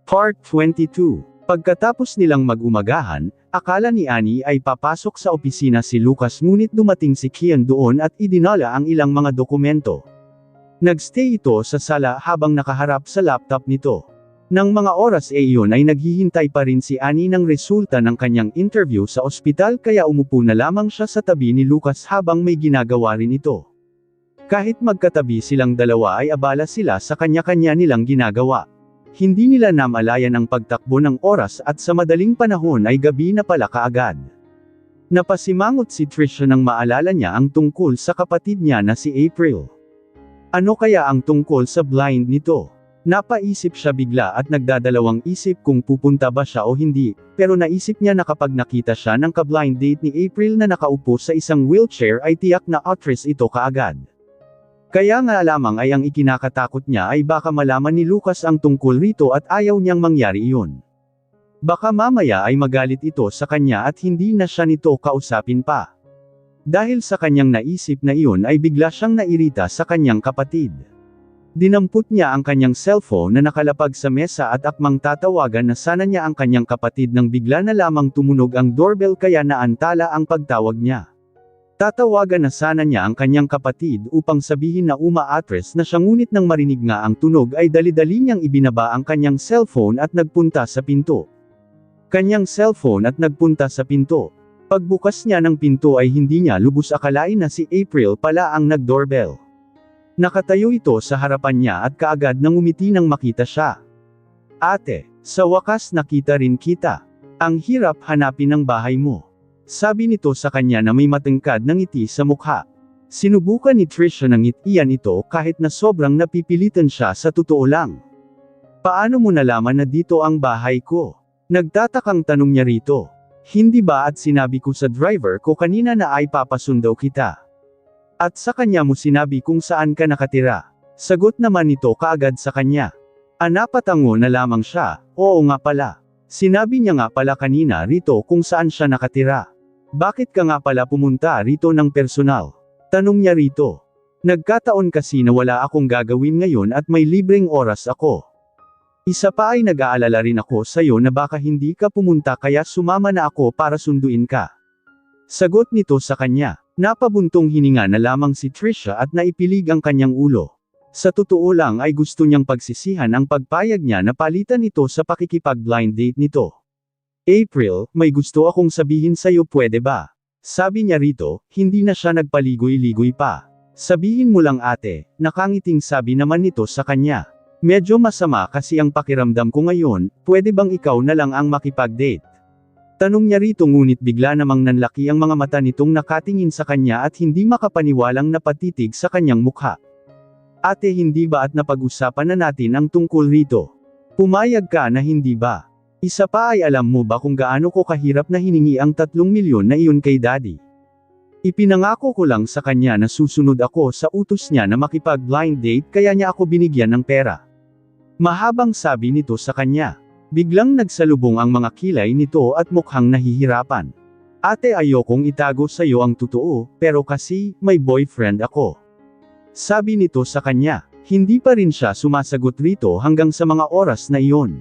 Part 22. Pagkatapos nilang mag-umagahan, akala ni Annie ay papasok sa opisina si Lucas ngunit dumating si Kian doon at idinala ang ilang mga dokumento. Nagstay ito sa sala habang nakaharap sa laptop nito. Nang mga oras iyon ay naghihintay pa rin si Annie ng resulta ng kanyang interview sa ospital kaya umupo na lamang siya sa tabi ni Lucas habang may ginagawa rin ito. Kahit magkatabi silang dalawa ay abala sila sa kanya-kanya nilang ginagawa. Hindi nila namalayan ang pagtakbo ng oras at sa madaling panahon ay gabi na pala kaagad. Napasimangot si Trisha nang maalala niya ang tungkol sa kapatid niya na si April. Ano kaya ang tungkol sa blind nito? Napaisip siya bigla at nagdadalawang isip kung pupunta ba siya o hindi, pero naisip niya na kapag nakita siya ng ka-blind date ni April na nakaupo sa isang wheelchair ay tiyak na actress ito kaagad. Kaya nga lamang ay ang ikinakatakot niya ay baka malaman ni Lucas ang tungkol rito at ayaw niyang mangyari iyon. Baka mamaya ay magalit ito sa kanya at hindi na siya nito kausapin pa. Dahil sa kanyang naisip na iyon ay bigla siyang nairita sa kanyang kapatid. Dinampot niya ang kanyang cellphone na nakalapag sa mesa at akmang tatawagan na sana niya ang kanyang kapatid nang bigla na lamang tumunog ang doorbell kaya naantala ang pagtawag niya. Tatawagan na sana niya ang kanyang kapatid upang sabihin na uma-atras na siya ngunit nang marinig nga ang tunog ay dali-dali niyang ibinaba ang kanyang cellphone at nagpunta sa pinto. Kanyang cellphone at nagpunta sa pinto. Pagbukas niya ng pinto ay hindi niya lubos akalain na si April pala ang nag-doorbell. Nakatayo ito sa harapan niya at kaagad nang umiti nang makita siya. "Ate, sa wakas nakita rin kita. Ang hirap hanapin ang bahay mo." Sabi nito sa kanya na may matangkad na ngiti sa mukha. Sinubukan ni Trisha ng ngitian ito kahit na sobrang napipilitan siya sa totoo lang. "Paano mo nalaman na dito ang bahay ko?" Nagtatakang tanong niya rito. "Hindi ba at sinabi ko sa driver ko kanina na ay papasundo kita? At sa kanya mo sinabi kung saan ka nakatira?" Sagot naman nito kaagad sa kanya. Napatango na lamang siya. "Oo nga pala. Sinabi niya nga pala kanina rito kung saan siya nakatira. Bakit ka nga pala pumunta rito ng personal?" Tanong niya rito. "Nagkataon kasi na wala akong gagawin ngayon at may libreng oras ako. Isa pa ay nag-aalala rin ako sa'yo na baka hindi ka pumunta kaya sumama na ako para sunduin ka." Sagot nito sa kanya. Napabuntong hininga na lamang si Trisha at naipilig ang kanyang ulo. Sa totoo lang ay gusto niyang pagsisihan ang pagpayag niya na palitan ito sa pakikipag-blind date nito. "April, may gusto akong sabihin sa'yo pwede ba?" Sabi niya rito, hindi na siya nagpaligoy-ligoy pa. "Sabihin mo lang ate," nakangiting sabi naman nito sa kanya. "Medyo masama kasi ang pakiramdam ko ngayon, pwede bang ikaw na lang ang makipag-date?" Tanong niya rito ngunit bigla namang nanlaki ang mga mata nitong nakatingin sa kanya at hindi makapaniwalang napatitig sa kanyang mukha. "Ate hindi ba at napag-usapan na natin ang tungkol rito? Pumayag ka na hindi ba? Isa pa ay alam mo ba kung gaano ko kahirap na hiningi ang 3 milyon na iyon kay daddy? Ipinangako ko lang sa kanya na susunod ako sa utos niya na makipag-blind date kaya niya ako binigyan ng pera." Mahabang sabi nito sa kanya. Biglang nagsalubong ang mga kilay nito at mukhang nahihirapan. "Ate ayokong itago sa'yo ang totoo, pero kasi, may boyfriend ako." Sabi nito sa kanya. Hindi pa rin siya sumasagot rito hanggang sa mga oras na iyon.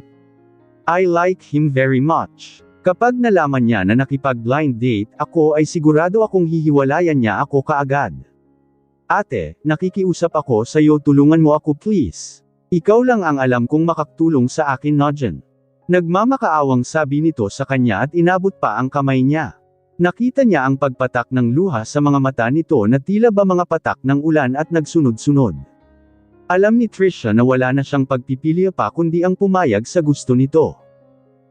"I like him very much. Kapag nalaman niya na nakipag-blind date ako ay sigurado akong hihiwalayan niya ako kaagad. Ate, nakikiusap ako sa'yo tulungan mo ako please. Ikaw lang ang alam kong makatulong sa akin na dyan." Nagmamakaawang sabi nito sa kanya at inabot pa ang kamay niya. Nakita niya ang pagpatak ng luha sa mga mata nito na tila ba mga patak ng ulan at nagsunod-sunod. Alam ni Trisha na wala na siyang pagpipili pa kundi ang pumayag sa gusto nito.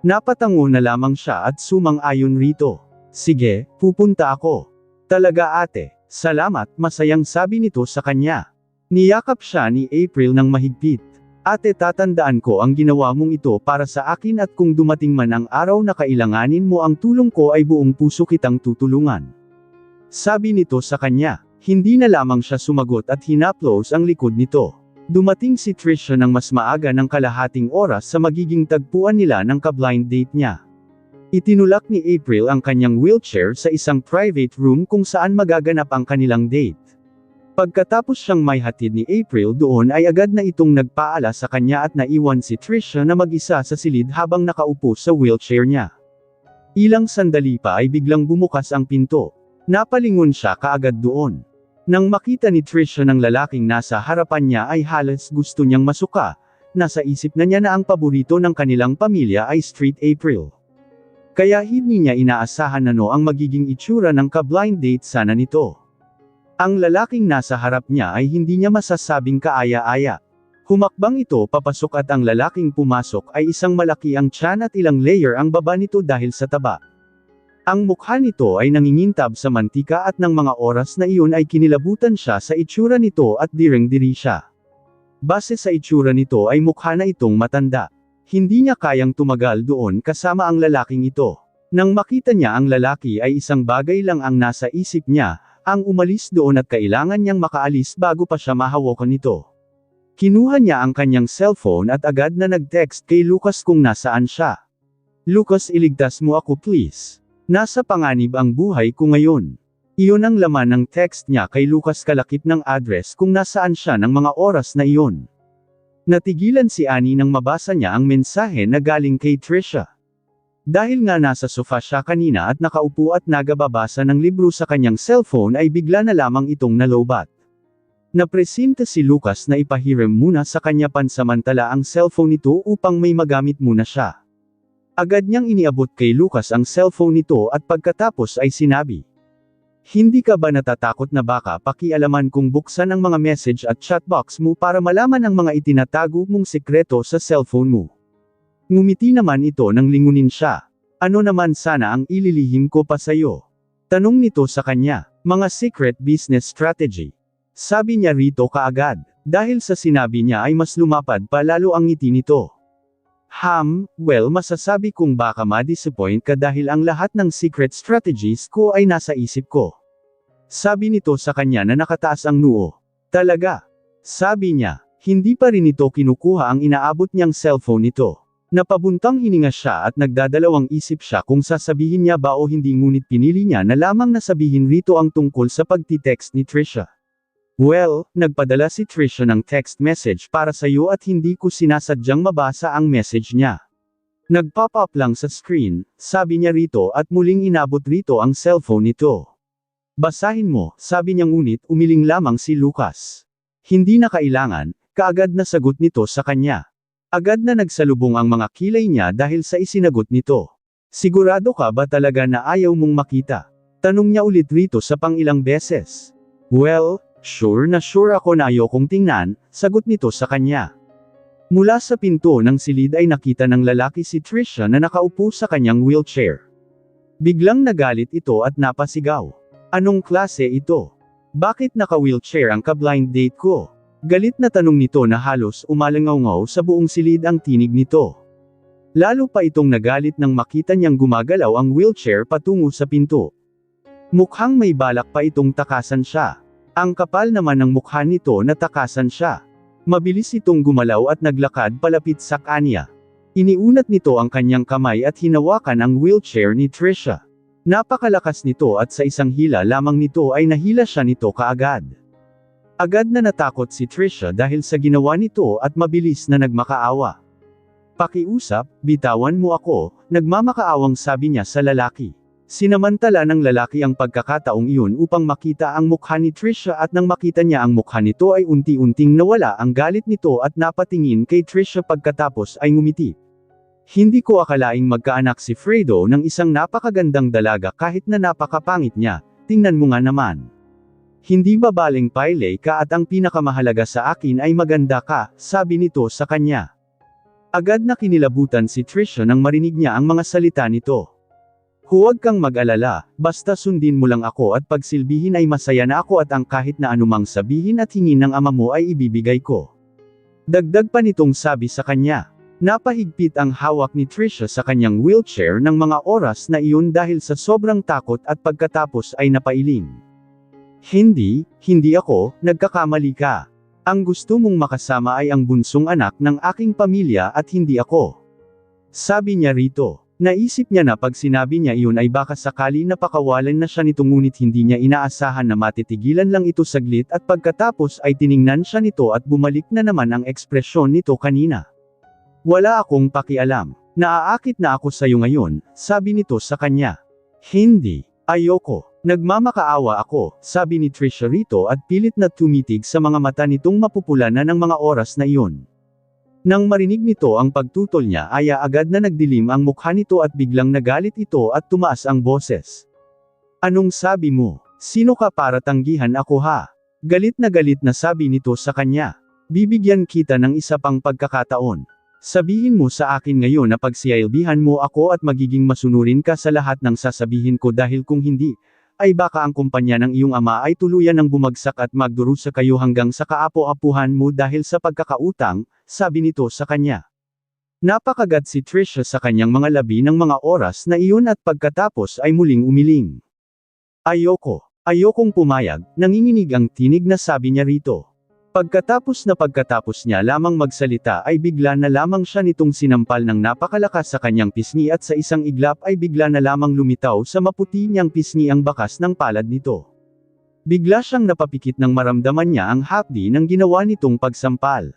Napatango na lamang siya at sumang-ayon rito. "Sige, pupunta ako." "Talaga ate, salamat," masayang sabi nito sa kanya. Niyakap siya ni April ng mahigpit. "Ate tatandaan ko ang ginawa mong ito para sa akin at kung dumating man ang araw na kailanganin mo ang tulong ko ay buong puso kitang tutulungan." Sabi nito sa kanya. Hindi na lamang siya sumagot at hinaplos ang likod nito. Dumating si Trisha ng mas maaga ng kalahating oras sa magiging tagpuan nila ng ka-blind date niya. Itinulak ni April ang kanyang wheelchair sa isang private room kung saan magaganap ang kanilang date. Pagkatapos siyang may hatid ni April doon ay agad na itong nagpaala sa kanya at naiwan si Trisha na mag-isa sa silid habang nakaupo sa wheelchair niya. Ilang sandali pa ay biglang bumukas ang pinto. Napalingon siya kaagad doon. Nang makita ni Trisha ng lalaking nasa harapan niya ay halos gusto niyang masuka. Nasa isip na niya na ang paborito ng kanilang pamilya ay Street April. Kaya hindi niya inaasahan ang magiging itsura ng ka-blind date sana nito. Ang lalaking nasa harap niya ay hindi niya masasabing kaaya-aya. Humakbang ito papasok at ang lalaking pumasok ay isang malaki ang tiyan at ilang layer ang baba nito dahil sa taba. Ang mukha nito ay nangingintab sa mantika at ng mga oras na iyon ay kinilabutan siya sa itsura nito at direng-diri siya. Base sa itsura nito ay mukha na itong matanda. Hindi niya kayang tumagal doon kasama ang lalaking ito. Nang makita niya ang lalaki ay isang bagay lang ang nasa isip niya, ang umalis doon at kailangan niyang makaalis bago pa siya mahawakan nito. Kinuha niya ang kanyang cellphone at agad na nag-text kay Lucas kung nasaan siya. Lucas, iligtas mo ako please. Nasa panganib ang buhay ko ngayon. Iyon ang laman ng text niya kay Lucas kalakip ng address kung nasaan siya ng mga oras na iyon. Natigilan si Annie nang mabasa niya ang mensahe na galing kay Trisha. Dahil nga nasa sofa siya kanina at nakaupo at nagababasa ng libro sa kanyang cellphone ay bigla na lamang itong nalobat. Napresenta si Lucas na ipahiram muna sa kanya pansamantala ang cellphone nito upang may magamit muna siya. Agad niyang iniabot kay Lucas ang cellphone nito at pagkatapos ay sinabi, "Hindi ka ba natatakot na baka pakialaman kung buksan ang mga message at chatbox mo para malaman ang mga itinatago mong sekreto sa cellphone mo?" Ngumiti naman ito nang lingunin siya. "Ano naman sana ang ililihim ko pa sayo?" Tanong nito sa kanya. "Mga secret business strategy." Sabi niya rito kaagad. Dahil sa sinabi niya ay mas lumapad pa lalo ang ngiti nito. Well, masasabi kong baka ma-disappoint ka dahil ang lahat ng secret strategies ko ay nasa isip ko." Sabi nito sa kanya na nakataas ang noo. "Talaga?" Sabi niya. Hindi pa rin ito kinukuha ang inaabot niyang cellphone nito. Napabuntang hininga siya at nagdadalawang isip siya kung sasabihin niya ba o hindi, ngunit pinili niya na lamang na sabihin rito ang tungkol sa pagti-text ni Trisha. "Well, nagpadala si Trisha ng text message para sa'yo at hindi ko sinasadyang mabasa ang message niya. Nag-pop up lang sa screen," sabi niya rito at muling inabot rito ang cellphone nito. "Basahin mo," sabi niya, ngunit umiling lamang si Lucas. "Hindi na kailangan," kaagad na sagot nito sa kanya. Agad na nagsalubong ang mga kilay niya dahil sa isinagot nito. "Sigurado ka ba talaga na ayaw mong makita?" Tanong niya ulit rito sa pang-ilang beses. "Well, sure na sure ako na ayokong tingnan," sagot nito sa kanya. Mula sa pinto ng silid ay nakita ng lalaki si Trisha na nakaupo sa kanyang wheelchair. Biglang nagalit ito at napasigaw. "Anong klase ito? Bakit naka-wheelchair ang ka-blind date ko?" Galit na tanong nito na halos umalangaw-ngaw sa buong silid ang tinig nito. Lalo pa itong nagalit nang makita niyang gumagalaw ang wheelchair patungo sa pinto. Mukhang may balak pa itong takasan siya. Ang kapal naman ng mukha nito na takasan siya. Mabilis itong gumalaw at naglakad palapit sa kanya. Iniunat nito ang kanyang kamay at hinawakan ang wheelchair ni Trisha. Napakalakas nito at sa isang hila lamang nito ay nahila siya nito kaagad. Agad na natakot si Trisha dahil sa ginawa nito at mabilis na nagmakaawa. "Pakiusap, bitawan mo ako," nagmamakaawang sabi niya sa lalaki. Sinamantala ng lalaki ang pagkakataong iyon upang makita ang mukha ni Trisha at nang makita niya ang mukha nito ay unti-unting nawala ang galit nito at napatingin kay Trisha pagkatapos ay ngumiti. "Hindi ko akalaing magkaanak si Fredo ng isang napakagandang dalaga kahit na napakapangit niya, tingnan mo nga naman. Hindi babaling pailay ka at ang pinakamahalaga sa akin ay maganda ka," sabi nito sa kanya. Agad na kinilabutan si Trisha nang marinig niya ang mga salita nito. "Huwag kang mag-alala, basta sundin mo lang ako at pagsilbihin ay masaya na ako at ang kahit na anumang sabihin at hingin ng ama mo ay ibibigay ko." Dagdag pa nitong sabi sa kanya. Napahigpit ang hawak ni Trisha sa kanyang wheelchair ng mga oras na iyon dahil sa sobrang takot at pagkatapos ay napailing. Hindi ako, nagkakamali ka. Ang gusto mong makasama ay ang bunsong anak ng aking pamilya at hindi ako." Sabi niya rito. Naisip niya na pag sinabi niya iyon ay baka sakali napakawalan na siya nito, ngunit hindi niya inaasahan na matitigilan lang ito saglit at pagkatapos ay tiningnan siya nito at bumalik na naman ang ekspresyon nito kanina. Wala akong pakialam. Naaakit na ako sa iyo ngayon, sabi nito sa kanya. Hindi. Ayoko. Nagmamakaawa ako, sabi ni Trisha rito at pilit na tumitig sa mga mata nitong mapupula na ng mga oras na iyon. Nang marinig nito ang pagtutol niya ay agad na nagdilim ang mukha nito at biglang nagalit ito at tumaas ang boses. Anong sabi mo? Sino ka para tanggihan ako ha? Galit na sabi nito sa kanya. Bibigyan kita ng isa pang pagkakataon. Sabihin mo sa akin ngayon na pagsiyailbihan mo ako at magiging masunurin ka sa lahat ng sasabihin ko, dahil kung hindi, ay baka ang kumpanya ng iyong ama ay tuluyan ng bumagsak at magdurusa kayo hanggang sa kaapo-apuhan mo dahil sa pagkakautang, sabi nito sa kanya. Napakagat si Trisha sa kanyang mga labi ng mga oras na iyon at pagkatapos ay muling umiling. Ayokong pumayag, nanginginig ang tinig na sabi niya rito. Pagkatapos niya lamang magsalita ay bigla na lamang siya nitong sinampal ng napakalakas sa kanyang pisngi at sa isang iglap ay bigla na lamang lumitaw sa maputi niyang pisngi ang bakas ng palad nito. Bigla siyang napapikit nang maramdaman niya ang hapdi ng ginawa nitong pagsampal.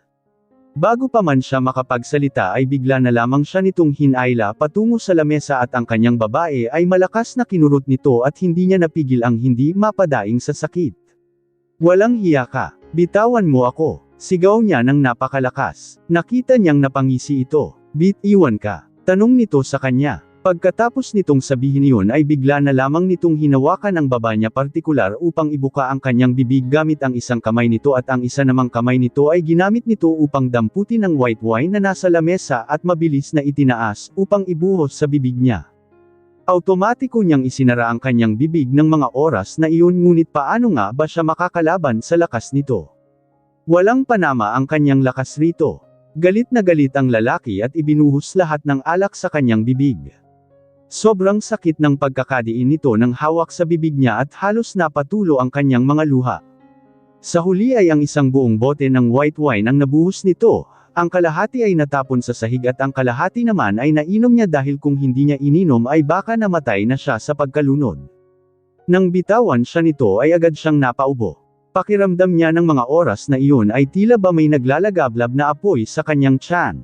Bago pa man siya makapagsalita ay bigla na lamang siya nitong hinayla patungo sa lamesa at ang kanyang babae ay malakas na kinurot nito at hindi niya napigil ang hindi mapadaing sa sakit. Walang hiya ka. Bitawan mo ako. Sigaw niya ng napakalakas. Nakita niyang napangisi ito. Bitiwan ka. Tanong nito sa kanya. Pagkatapos nitong sabihin iyon ay bigla na lamang nitong hinawakan ang baba niya partikular upang ibuka ang kanyang bibig gamit ang isang kamay nito at ang isa namang kamay nito ay ginamit nito upang damputin ang white wine na nasa lamesa at mabilis na itinaas upang ibuhos sa bibig niya. Automatiko niyang isinara ang kanyang bibig ng mga oras na iyon, ngunit paano nga ba siya makakalaban sa lakas nito? Walang panama ang kanyang lakas rito. Galit na galit ang lalaki at ibinuhos lahat ng alak sa kanyang bibig. Sobrang sakit ng pagkakadiin nito ng hawak sa bibig niya at halos napatulo ang kanyang mga luha. Sa huli ay ang isang buong bote ng white wine ang nabuhos nito. Ang kalahati ay natapon sa sahig at ang kalahati naman ay nainom niya, dahil kung hindi niya ininom ay baka namatay na siya sa pagkalunod. Nang bitawan siya nito ay agad siyang napaubo. Pakiramdam niya ng mga oras na iyon ay tila ba may naglalagablab na apoy sa kanyang tiyan.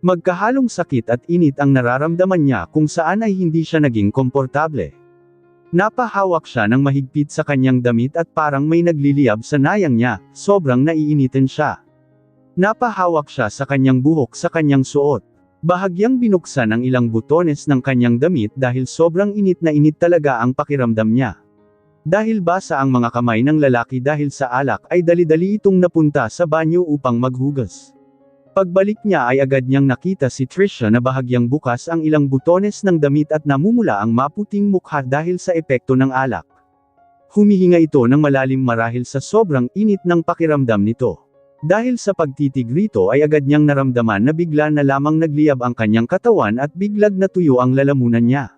Magkahalong sakit at init ang nararamdaman niya kung saan ay hindi siya naging komportable. Napahawak siya ng mahigpit sa kanyang damit at parang may nagliliyab sa nayang niya, sobrang naiinitin siya. Napahawak siya sa kanyang buhok sa kanyang suot. Bahagyang binuksan ang ilang butones ng kanyang damit dahil sobrang init na init talaga ang pakiramdam niya. Dahil basa ang mga kamay ng lalaki dahil sa alak ay dali-dali itong napunta sa banyo upang maghugas. Pagbalik niya ay agad niyang nakita si Trisha na bahagyang bukas ang ilang butones ng damit at namumula ang maputing mukha dahil sa epekto ng alak. Humihinga ito ng malalim marahil sa sobrang init ng pakiramdam nito. Dahil sa pagtitig rito ay agad niyang naramdaman na bigla na lamang nagliyab ang kanyang katawan at biglag natuyo ang lalamunan niya.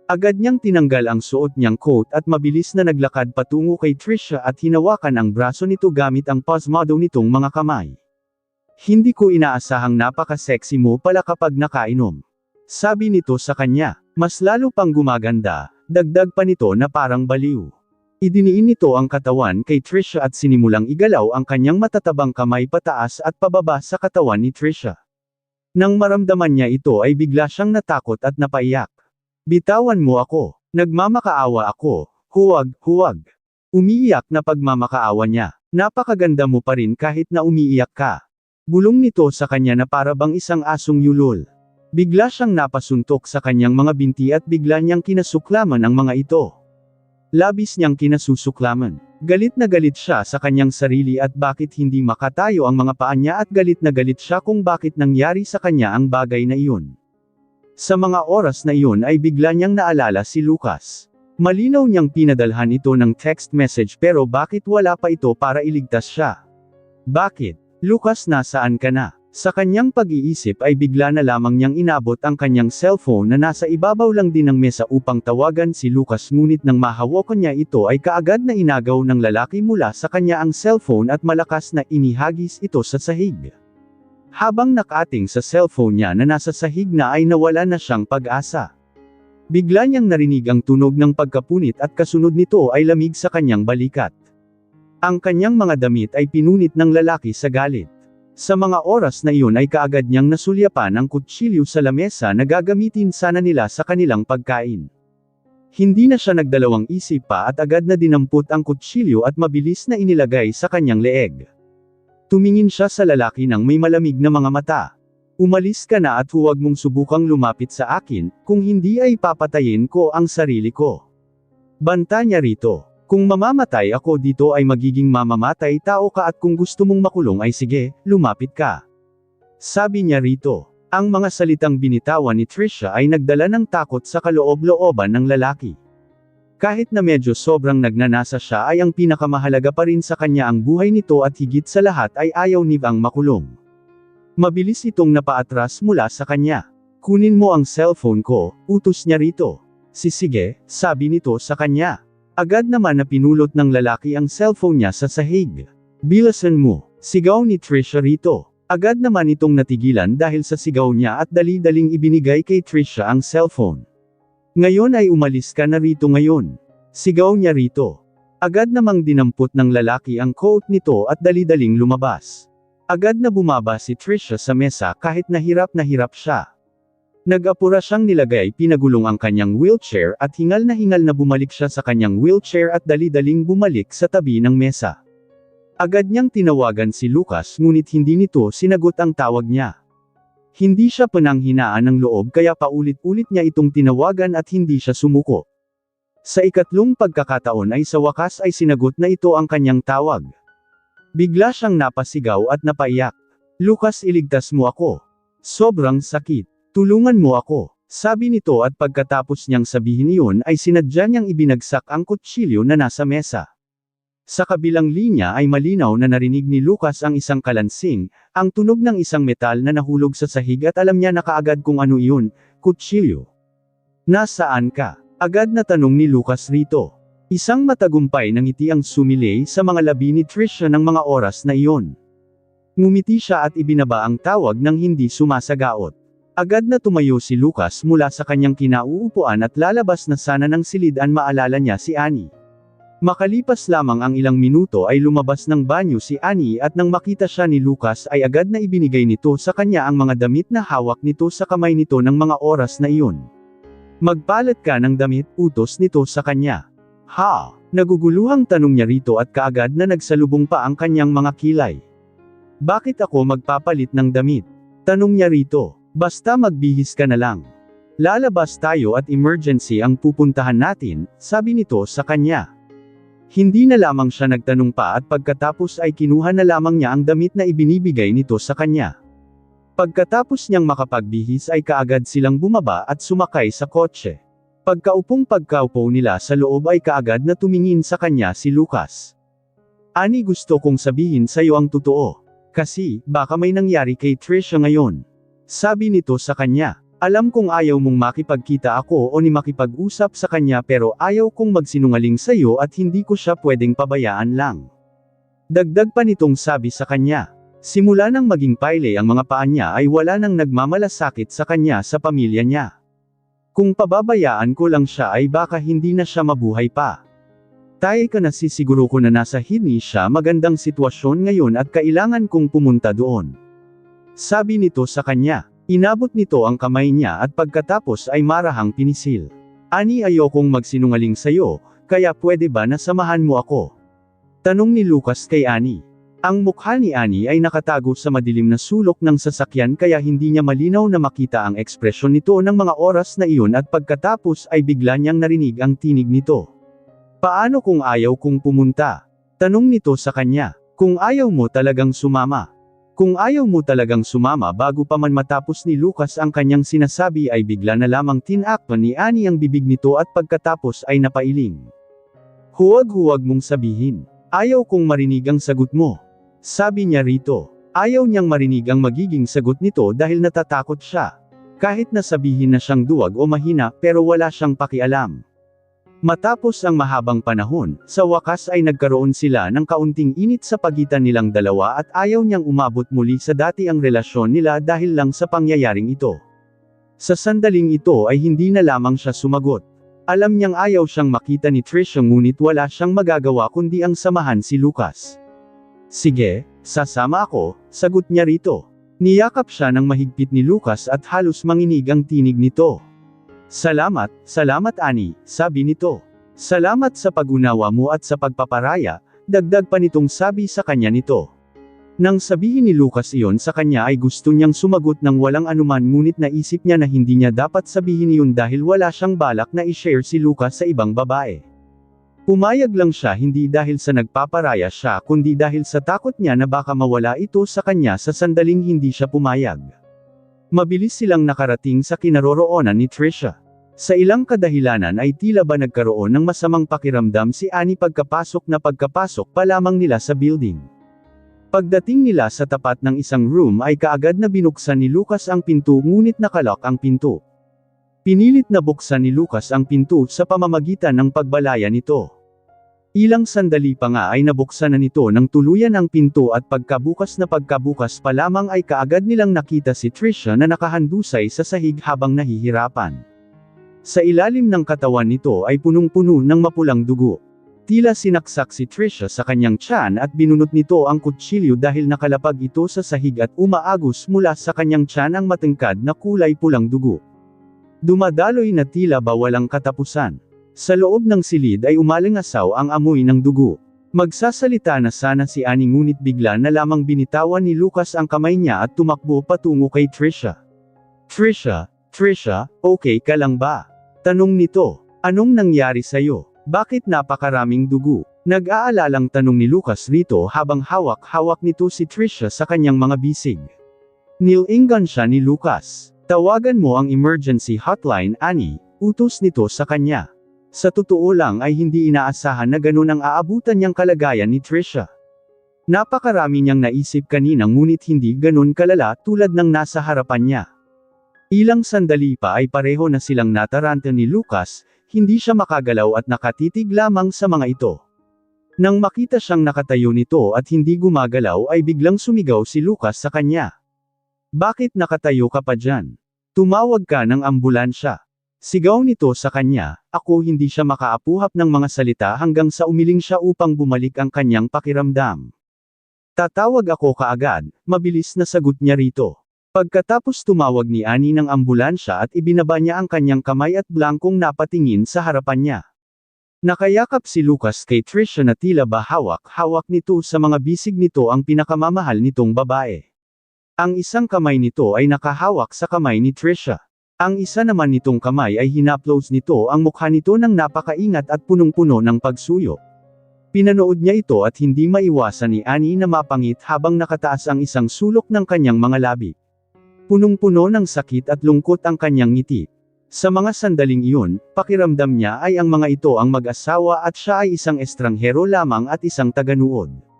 Agad niyang tinanggal ang suot niyang coat at mabilis na naglakad patungo kay Trisha at hinawakan ang braso nito gamit ang pasmado nitong mga kamay. Hindi ko inaasahang napaka-sexy mo pala kapag nakainom. Sabi nito sa kanya. Mas lalo pang gumaganda, dagdag pa nito na parang baliw. Idiniin nito ang katawan kay Trisha at sinimulang igalaw ang kanyang matatabang kamay pataas at pababa sa katawan ni Trisha. Nang maramdaman niya ito ay bigla siyang natakot at napaiyak. Bitawan mo ako. Nagmamakaawa ako. Huwag. Umiiyak na pagmamakaawa niya. Napakaganda mo pa rin kahit na umiiyak ka. Bulong nito sa kanya na para bang isang asong yulol. Bigla siyang napasuntok sa kanyang mga binti at bigla niyang kinasuklaman ang mga ito. Labis niyang kinasusuklaman. Galit na galit siya sa kanyang sarili at bakit hindi makatayo ang mga paa niya, at galit na galit siya kung bakit nangyari sa kanya ang bagay na iyon. Sa mga oras na iyon ay bigla niyang naalala si Lucas. Malinaw niyang pinadalhan ito ng text message, pero bakit wala pa ito para iligtas siya? Bakit? Lucas, nasaan ka na? Sa kanyang pag-iisip ay bigla na lamang niyang inabot ang kanyang cellphone na nasa ibabaw lang din ng mesa upang tawagan si Lucas, ngunit nang mahawakan niya ito ay kaagad na inagaw ng lalaki mula sa kanya ang cellphone at malakas na inihagis ito sa sahig. Habang nakating sa cellphone niya na nasa sahig na ay nawala na siyang pag-asa. Bigla niyang narinig ang tunog ng pagkapunit at kasunod nito ay lamig sa kanyang balikat. Ang kanyang mga damit ay pinunit ng lalaki sa galit. Sa mga oras na iyon ay kaagad niyang nasulyapan ang kutsilyo sa lamesa na gagamitin sana nila sa kanilang pagkain. Hindi na siya nagdalawang isip pa at agad na dinampot ang kutsilyo at mabilis na inilagay sa kanyang leeg. Tumingin siya sa lalaki ng may malamig na mga mata. Umalis ka na at huwag mong subukang lumapit sa akin, kung hindi ay papatayin ko ang sarili ko. Banta niya rito. Kung mamamatay ako dito ay magiging mamamatay tao ka at kung gusto mong makulong ay sige, lumapit ka. Sabi niya rito. Ang mga salitang binitawan ni Trisha ay nagdala ng takot sa kaloob-looban ng lalaki. Kahit na medyo sobrang nagnanasa siya ay ang pinakamahalaga pa rin sa kanya ang buhay nito at higit sa lahat ay ayaw ni Bang makulong. Mabilis itong napaatras mula sa kanya. Kunin mo ang cellphone ko, utos niya rito. Sige, sabi nito sa kanya. Agad naman na pinulot ng lalaki ang cellphone niya sa sahig. Bilasan mo, sigaw ni Trisha rito. Agad naman itong natigilan dahil sa sigaw niya at dali-daling ibinigay kay Trisha ang cellphone. Ngayon ay umalis ka na rito ngayon. Sigaw niya rito. Agad namang dinampot ng lalaki ang coat nito at dali-daling lumabas. Agad na bumaba si Trisha sa mesa kahit na hirap siya. Nag-apura siyang nilagay pinagulong ang kanyang wheelchair at hingal na bumalik siya sa kanyang wheelchair at dali-daling bumalik sa tabi ng mesa. Agad niyang tinawagan si Lucas ngunit hindi nito sinagot ang tawag niya. Hindi siya pananghinaan ng loob kaya paulit-ulit niya itong tinawagan at hindi siya sumuko. Sa ikatlong pagkakataon ay sa wakas ay sinagot na ito ang kanyang tawag. Bigla siyang napasigaw at napaiyak. Lucas, iligtas mo ako. Sobrang sakit. Tulungan mo ako. Sabi nito at pagkatapos niyang sabihin iyon ay sinadya niyang ibinagsak ang kutsilyo na nasa mesa. Sa kabilang linya ay malinaw na narinig ni Lucas ang isang kalansing, ang tunog ng isang metal na nahulog sa sahig at alam niya na kaagad kung ano iyon, kutsilyo. Nasaan ka? Agad na tanong ni Lucas rito. Isang matagumpay na ngiti ang sumilay sa mga labi ni Trisha ng mga oras na iyon. Ngumiti siya at ibinaba ang tawag ng hindi sumasagaot. Agad na tumayo si Lucas mula sa kanyang kinauupuan at lalabas na sana ng silidan maalala niya si Annie. Makalipas lamang ang ilang minuto ay lumabas ng banyo si Annie at nang makita siya ni Lucas ay agad na ibinigay nito sa kanya ang mga damit na hawak nito sa kamay nito ng mga oras na iyon. Magpalit ka ng damit, utos nito sa kanya. Ha? Naguguluhang tanong niya rito at kaagad na nagsalubong pa ang kanyang mga kilay. Bakit ako magpapalit ng damit? Tanong niya rito. Basta magbihis ka na lang. Lalabas tayo at emergency ang pupuntahan natin, sabi nito sa kanya. Hindi na lamang siya nagtanong pa at pagkatapos ay kinuha na lamang niya ang damit na ibinibigay nito sa kanya. Pagkatapos niyang makapagbihis ay kaagad silang bumaba at sumakay sa kotse. Pagkaupo nila sa loob ay kaagad na tumingin sa kanya si Lucas. Ani, gusto kong sabihin sa iyo ang totoo. Kasi, baka may nangyari kay Trisha ngayon. Sabi nito sa kanya. Alam kong ayaw mong makipagkita ako o ni makipag-usap sa kanya pero ayaw kong magsinungaling sa iyo at hindi ko siya pwedeng pabayaan lang. Dagdag pa nitong sabi sa kanya. Simula nang maging payle ang mga paa niya ay wala nang nagmamalasakit sa kanya sa pamilya niya. Kung pababayaan ko lang siya ay baka hindi na siya mabuhay pa. Tayo ka na, sisiguro ko na nasa hindi siya magandang sitwasyon ngayon at kailangan kong pumunta doon. Sabi nito sa kanya. Inabot nito ang kamay niya at pagkatapos ay marahang pinisil. Ani, ayokong magsinungaling sa'yo, kaya pwede ba na samahan mo ako? Tanong ni Lucas kay Annie. Ang mukha ni Annie ay nakatago sa madilim na sulok ng sasakyan kaya hindi niya malinaw na makita ang ekspresyon nito ng mga oras na iyon at pagkatapos ay bigla niyang narinig ang tinig nito. Paano kung ayaw kong pumunta? Tanong nito sa kanya. Kung ayaw mo talagang sumama. Kung ayaw mo talagang sumama, bago pa man matapos ni Lucas ang kanyang sinasabi ay bigla na lamang tinakpan ni Annie ang bibig nito at pagkatapos ay napailing. Huwag mong sabihin. Ayaw kong marinig ang sagot mo. Sabi niya rito. Ayaw niyang marinig ang magiging sagot nito dahil natatakot siya. Kahit na sabihin na siyang duwag o mahina pero wala siyang pakialam. Matapos ang mahabang panahon, sa wakas ay nagkaroon sila ng kaunting init sa pagitan nilang dalawa at ayaw niyang umabot muli sa dati ang relasyon nila dahil lang sa pangyayaring ito. Sa sandaling ito ay hindi na lamang siya sumagot. Alam niyang ayaw siyang makita ni Trisha ngunit wala siyang magagawa kundi ang samahan si Lucas. Sige, sasama ako, sagot niya rito. Niyakap siya ng mahigpit ni Lucas at halos manginig ang tinig nito. Salamat, salamat Annie, sabi nito. Salamat sa pag-unawa mo at sa pagpaparaya, dagdag pa nitong sabi sa kanya nito. Nang sabihin ni Lucas iyon sa kanya ay gusto niyang sumagot ng walang anuman ngunit naisip niya na hindi niya dapat sabihin iyon dahil wala siyang balak na i-share si Lucas sa ibang babae. Pumayag lang siya hindi dahil sa nagpaparaya siya kundi dahil sa takot niya na baka mawala ito sa kanya sa sandaling hindi siya pumayag. Mabilis silang nakarating sa kinaroroonan ni Trisha. Sa ilang kadahilanan ay tila ba nagkaroon ng masamang pakiramdam si Annie pagkapasok pa lamang nila sa building. Pagdating nila sa tapat ng isang room ay kaagad na binuksan ni Lucas ang pinto ngunit nakalock ang pinto. Pinilit na buksan ni Lucas ang pinto sa pamamagitan ng pagbalaya nito. Ilang sandali pa nga ay nabuksan na nito ng tuluyan ang pinto at pagkabukas pa lamang ay kaagad nilang nakita si Trisha na nakahandusay sa sahig habang nahihirapan. Sa ilalim ng katawan nito ay punong-puno ng mapulang dugo. Tila sinaksak si Trisha sa kanyang tiyan at binunot nito ang kutsilyo dahil nakalapag ito sa sahig at umaagos mula sa kanyang tiyan ang matangkad na kulay pulang dugo. Dumadaloy na tila ba walang katapusan. Sa loob ng silid ay umalingasaw ang amoy ng dugo. Magsasalita na sana si Annie ngunit bigla na lamang binitawan ni Lucas ang kamay niya at tumakbo patungo kay Trisha. Trisha, okay ka lang ba? Tanong nito. Anong nangyari sa'yo? Bakit napakaraming dugo? Nag-aalalang tanong ni Lucas rito habang hawak-hawak nito si Trisha sa kanyang mga bisig. Nilingan siya ni Lucas. Tawagan mo ang emergency hotline Annie, utos nito sa kanya. Sa totoo lang ay hindi inaasahan na ganun ang aabutan niyang kalagayan ni Trisha. Napakarami niyang naisip kanina ngunit hindi ganun kalala tulad ng nasa harapan niya. Ilang sandali pa ay pareho na silang nataranta ni Lucas, hindi siya makagalaw at nakatitig lamang sa mga ito. Nang makita siyang nakatayo nito at hindi gumagalaw ay biglang sumigaw si Lucas sa kanya. Bakit nakatayo ka pa dyan? Tumawag ka ng ambulansya. Sigaw nito sa kanya, ako hindi siya makaapuhap ng mga salita hanggang sa umiling siya upang bumalik ang kanyang pakiramdam. Tatawag ako kaagad, mabilis na sagot niya rito. Pagkatapos tumawag ni Annie ng ambulansya at ibinaba niya ang kanyang kamay at blangkong napatingin sa harapan niya. Nakayakap si Lucas kay Trisha na tila ba hawak-hawak nito sa mga bisig nito ang pinakamamahal nitong babae. Ang isang kamay nito ay nakahawak sa kamay ni Trisha. Ang isa naman nitong kamay ay hinaplos nito ang mukha nito ng napakaingat at punong-puno ng pagsuyo. Pinanood niya ito at hindi maiwasan ni Annie na mapangit habang nakataas ang isang sulok ng kanyang mga labi. Punong-puno ng sakit at lungkot ang kanyang ngiti. Sa mga sandaling iyon, pakiramdam niya ay ang mga ito ang mag-asawa at siya ay isang estranghero lamang at isang taganuod.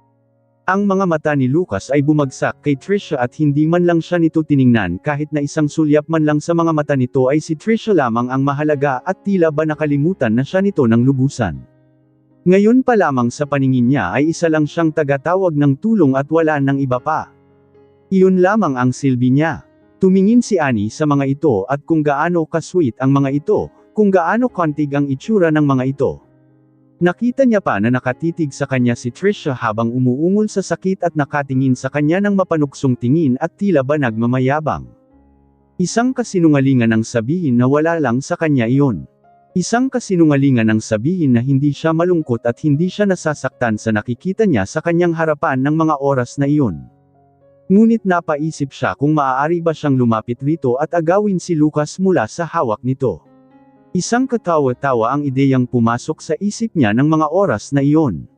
Ang mga mata ni Lucas ay bumagsak kay Trisha at hindi man lang siya nito tiningnan kahit na isang sulyap man lang sa mga mata nito ay si Trisha lamang ang mahalaga at tila ba nakalimutan na siya nito ng lubusan. Ngayon pa lamang sa paningin niya ay isa lang siyang tagatawag ng tulong at wala nang iba pa. Iyon lamang ang silbi niya. Tumingin si Annie sa mga ito at kung gaano ka-sweet ang mga ito, kung gaano kantig ang itsura ng mga ito. Nakita niya pa na nakatitig sa kanya si Trisha habang umuungol sa sakit at nakatingin sa kanya ng mapanuksong tingin at tila ba nagmamayabang. Isang kasinungalingan ang sabihin na wala lang sa kanya iyon. Isang kasinungalingan ang sabihin na hindi siya malungkot at hindi siya nasasaktan sa nakikita niya sa kanyang harapan ng mga oras na iyon. Ngunit napaisip siya kung maaari ba siyang lumapit rito at agawin si Lucas mula sa hawak nito. Isang katawa-tawa ang ideyang pumasok sa isip niya ng mga oras na iyon.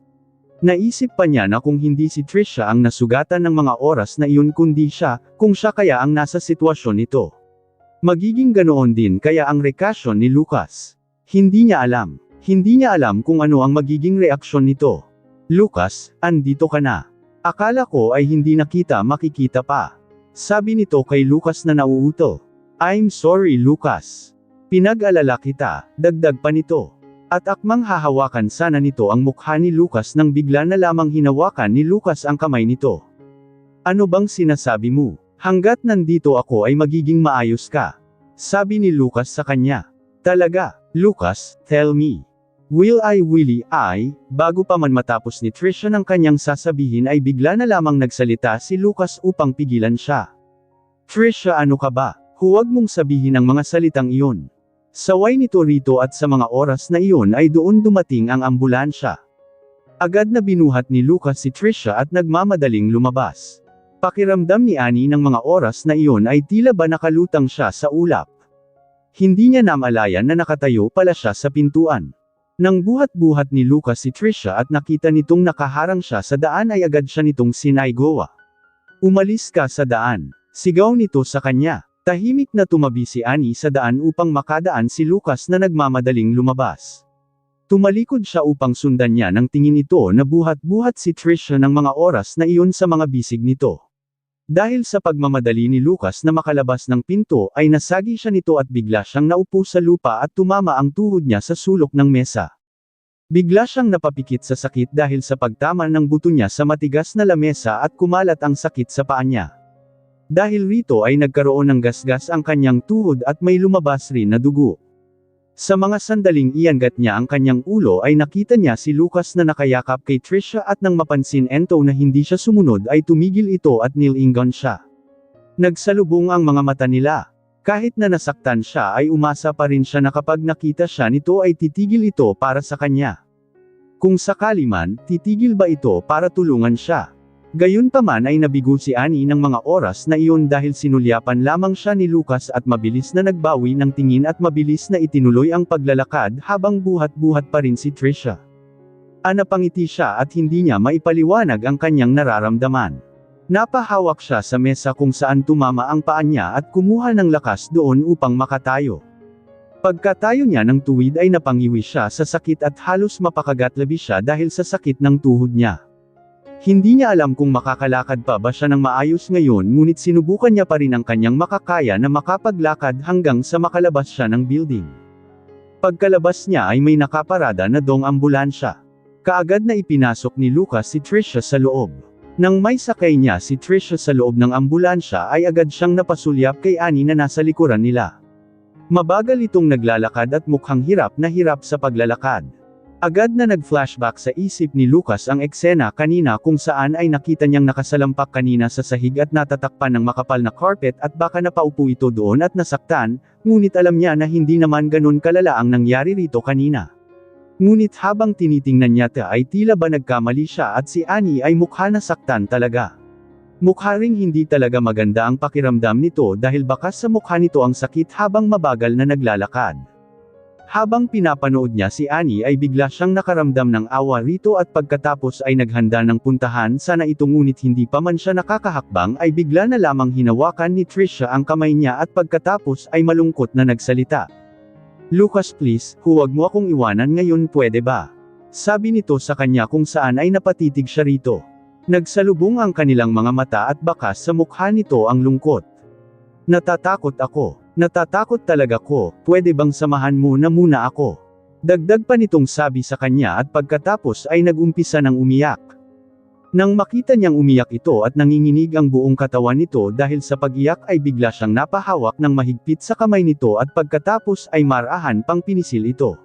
Naisip pa niya na kung hindi si Trisha ang nasugatan ng mga oras na iyon kundi siya, kung siya kaya ang nasa sitwasyon nito. Magiging ganoon din kaya ang reaksyon ni Lucas. Hindi niya alam. Hindi niya alam kung ano ang magiging reaksyon nito. Lucas, andito ka na. Akala ko ay hindi nakita makikita pa. Sabi nito kay Lucas na nauuto. I'm sorry Lucas. Pinag-alala kita, dagdag pa nito. At akmang hahawakan sana nito ang mukha ni Lucas nang bigla na lamang hinawakan ni Lucas ang kamay nito. Ano bang sinasabi mo? Hanggat nandito ako ay magiging maayos ka. Sabi ni Lucas sa kanya. Talaga, Lucas, tell me. Will I? Bago pa man matapos ni Trisha ng kanyang sasabihin ay bigla na lamang nagsalita si Lucas upang pigilan siya. Trisha, ano ka ba? Huwag mong sabihin ang mga salitang iyon. Saway nito rito at sa mga oras na iyon ay doon dumating ang ambulansya. Agad na binuhat ni Lucas si Trisha at nagmamadaling lumabas. Pakiramdam ni Annie ng mga oras na iyon ay tila ba nakalutang siya sa ulap. Hindi niya namalayan na nakatayo pala siya sa pintuan. Nang buhat-buhat ni Lucas si Trisha at nakita nitong nakaharang siya sa daan ay agad siya nitong sinaygowa. Umalis ka sa daan. Sigaw nito sa kanya. Tahimik na tumabi si Annie sa daan upang makadaan si Lucas na nagmamadaling lumabas. Tumalikod siya upang sundan niya ng tingin ito na buhat-buhat si Trisha ng mga oras na iyon sa mga bisig nito. Dahil sa pagmamadali ni Lucas na makalabas ng pinto ay nasagi siya nito at bigla siyang naupo sa lupa at tumama ang tuhod niya sa sulok ng mesa. Bigla siyang napapikit sa sakit dahil sa pagtama ng buto niya sa matigas na lamesa at kumalat ang sakit sa paa niya. Dahil rito ay nagkaroon ng gasgas ang kanyang tuhod at may lumabas rin na dugo. Sa mga sandaling iangat niya ang kanyang ulo ay nakita niya si Lucas na nakayakap kay Trisha at nang mapansin ento na hindi siya sumunod ay tumigil ito at nilingon siya. Nagsalubong ang mga mata nila. Kahit na nasaktan siya ay umasa pa rin siya na kapag nakita siya nito ay titigil ito para sa kanya. Kung sakali man, titigil ba ito para tulungan siya? Gayunpaman ay nabigo si Annie ng mga oras na iyon dahil sinulyapan lamang siya ni Lucas at mabilis na nagbawi ng tingin at mabilis na itinuloy ang paglalakad habang buhat-buhat pa rin si Trisha. Napangiti siya at hindi niya maipaliwanag ang kanyang nararamdaman. Napahawak siya sa mesa kung saan tumama ang paa niya at kumuha ng lakas doon upang makatayo. Pagkatayo niya ng tuwid ay napangiwi siya sa sakit at halos mapakagatlabi siya dahil sa sakit ng tuhod niya. Hindi niya alam kung makakalakad pa ba siya ng maayos ngayon ngunit sinubukan niya pa rin ang kanyang makakaya na makapaglakad hanggang sa makalabas siya ng building. Pagkalabas niya ay may nakaparada na dong ambulansya. Kaagad na ipinasok ni Lucas si Trisha sa loob. Nang may sakay niya si Trisha sa loob ng ambulansya ay agad siyang napasulyap kay Annie na nasa likuran nila. Mabagal itong naglalakad at mukhang hirap na hirap sa paglalakad. Agad na nag-flashback sa isip ni Lucas ang eksena kanina kung saan ay nakita niyang nakasalampak kanina sa sahig at natatakpan ng makapal na carpet at baka napaupo ito doon at nasaktan, ngunit alam niya na hindi naman ganun kalala ang nangyari rito kanina. Ngunit habang tinitingnan niya ay tila ba nagkamali siya at si Annie ay mukha na saktan talaga. Mukha ring hindi talaga maganda ang pakiramdam nito dahil baka sa mukha nito ang sakit habang mabagal na naglalakad. Habang pinapanood niya si Annie ay bigla siyang nakaramdam ng awa rito at pagkatapos ay naghanda ng puntahan sana ito ngunit hindi pa man siya nakakahakbang ay bigla na lamang hinawakan ni Trisha ang kamay niya at pagkatapos ay malungkot na nagsalita. Lucas, please, huwag mo akong iwanan ngayon, pwede ba? Sabi nito sa kanya kung saan ay napatitig siya rito. Nagsalubong ang kanilang mga mata at bakas sa mukha nito ang lungkot. Natatakot ako. Natatakot talaga ko, pwede bang samahan mo na muna ako? Dagdag pa nitong sabi sa kanya at pagkatapos ay nagumpisa ng umiyak. Nang makita niyang umiyak ito at nanginginig ang buong katawan nito dahil sa pag-iyak ay bigla siyang napahawak ng mahigpit sa kamay nito at pagkatapos ay marahan pang pinisil ito.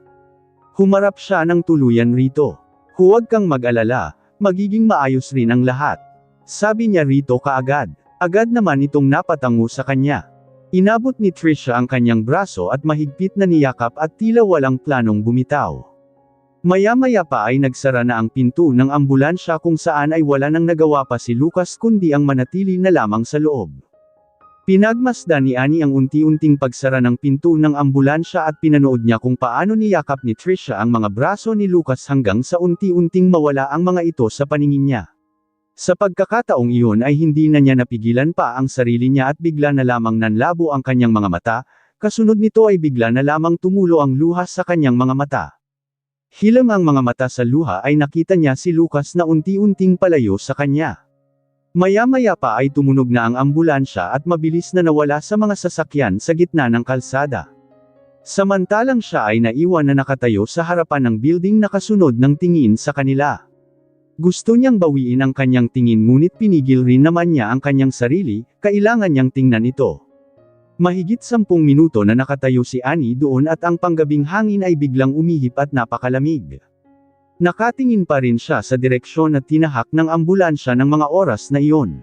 Humarap siya ng tuluyan rito. Huwag kang mag-alala, magiging maayos rin ang lahat. Sabi niya rito kaagad. Agad naman itong napatango sa kanya. Inabot ni Trisha ang kanyang braso at mahigpit na niyakap at tila walang planong bumitaw. Maya-maya pa ay nagsara na ang pinto ng ambulansya kung saan ay wala nang nagawa pa si Lucas kundi ang manatili na lamang sa loob. Pinagmasdan ni Annie ang unti-unting pagsara ng pinto ng ambulansya at pinanood niya kung paano niyakap ni Trisha ang mga braso ni Lucas hanggang sa unti-unting mawala ang mga ito sa paningin niya. Sa pagkakataong iyon ay hindi na niya napigilan pa ang sarili niya at bigla na lamang nanlabo ang kanyang mga mata, kasunod nito ay bigla na lamang tumulo ang luha sa kanyang mga mata. Hilam ang mga mata sa luha ay nakita niya si Lucas na unti-unting palayo sa kanya. Maya-maya pa ay tumunog na ang ambulansya at mabilis na nawala sa mga sasakyan sa gitna ng kalsada. Samantalang siya ay naiwan na nakatayo sa harapan ng building na kasunod ng tingin sa kanila. Gusto niyang bawiin ang kanyang tingin ngunit pinigil rin naman niya ang kanyang sarili, kailangan niyang tingnan ito. Mahigit 10 minuto na nakatayo si Annie doon at ang panggabing hangin ay biglang umihip at napakalamig. Nakatingin pa rin siya sa direksyon na tinahak ng ambulansya ng mga oras na iyon.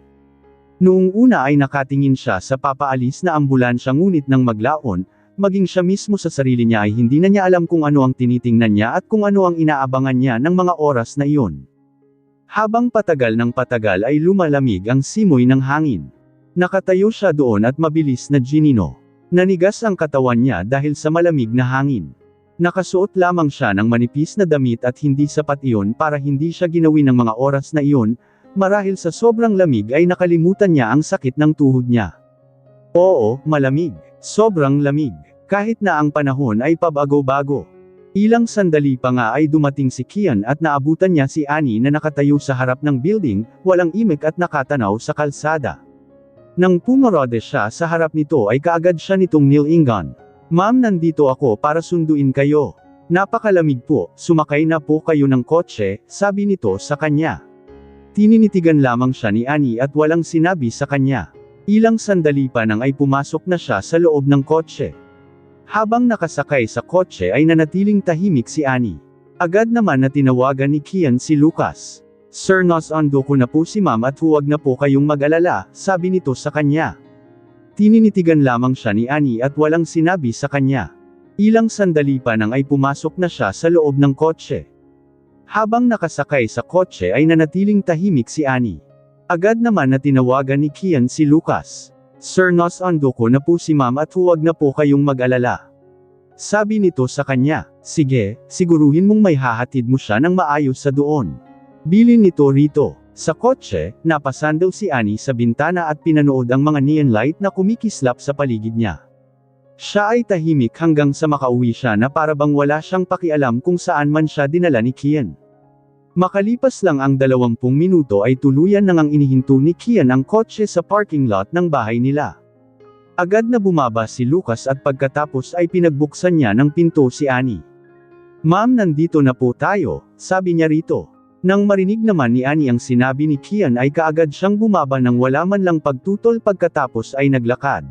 Noong una ay nakatingin siya sa papaalis na ambulansya ngunit nang maglaon, maging siya mismo sa sarili niya ay hindi na niya alam kung ano ang tinitingnan niya at kung ano ang inaabangan niya ng mga oras na iyon. Habang patagal ng patagal ay lumalamig ang simoy ng hangin. Nakatayo siya doon at mabilis na ginino. Nanigas ang katawan niya dahil sa malamig na hangin. Nakasuot lamang siya ng manipis na damit at hindi sapat iyon para hindi siya ginawi ng mga oras na iyon, marahil sa sobrang lamig ay nakalimutan niya ang sakit ng tuhod niya. Oo, malamig. Sobrang lamig. Kahit na ang panahon ay pabago-bago. Ilang sandali pa nga ay dumating si Kian at naabutan niya si Annie na nakatayo sa harap ng building, walang imik at nakatanaw sa kalsada. Nang pumarode siya sa harap nito ay kaagad siya nitong nilingan. Ma'am, nandito ako para sunduin kayo. Napakalamig po, sumakay na po kayo ng kotse, sabi nito sa kanya. Tininitigan lamang siya ni Annie at walang sinabi sa kanya. Ilang sandali pa nang ay pumasok na siya sa loob ng kotse. Habang nakasakay sa kotse ay nanatiling tahimik si Annie. Agad naman na tinawagan ni Kian si Lucas. Sir, nasando ko na po si ma'am at huwag na po kayong mag-alala, sabi nito sa kanya. Tininitigan lamang siya ni Annie at walang sinabi sa kanya. Ilang sandali pa nang ay pumasok na siya sa loob ng kotse. Habang nakasakay sa kotse ay nanatiling tahimik si Annie. Agad naman na tinawagan ni Kian si Lucas. Sir, nasando ko na po si ma'am at huwag na po kayong mag-alala. Sabi nito sa kanya. Sige, siguruhin mong may hahatid mo siya ng maayos sa doon. Bilin nito rito. Sa kotse, napasan daw si Annie sa bintana at pinanood ang mga neon light na kumikislap sa paligid niya. Siya ay tahimik hanggang sa makauwi siya na para bang wala siyang pakialam kung saan man siya dinala ni Kian. Makalipas lang ang 20 minuto ay tuluyan nang ang inihinto ni Kian ang kotse sa parking lot ng bahay nila. Agad na bumaba si Lucas at pagkatapos ay pinagbuksan niya ng pinto si Annie. Ma'am, nandito na po tayo, sabi niya rito. Nang marinig naman ni Annie ang sinabi ni Kian ay kaagad siyang bumaba nang wala man lang pagtutol pagkatapos ay naglakad.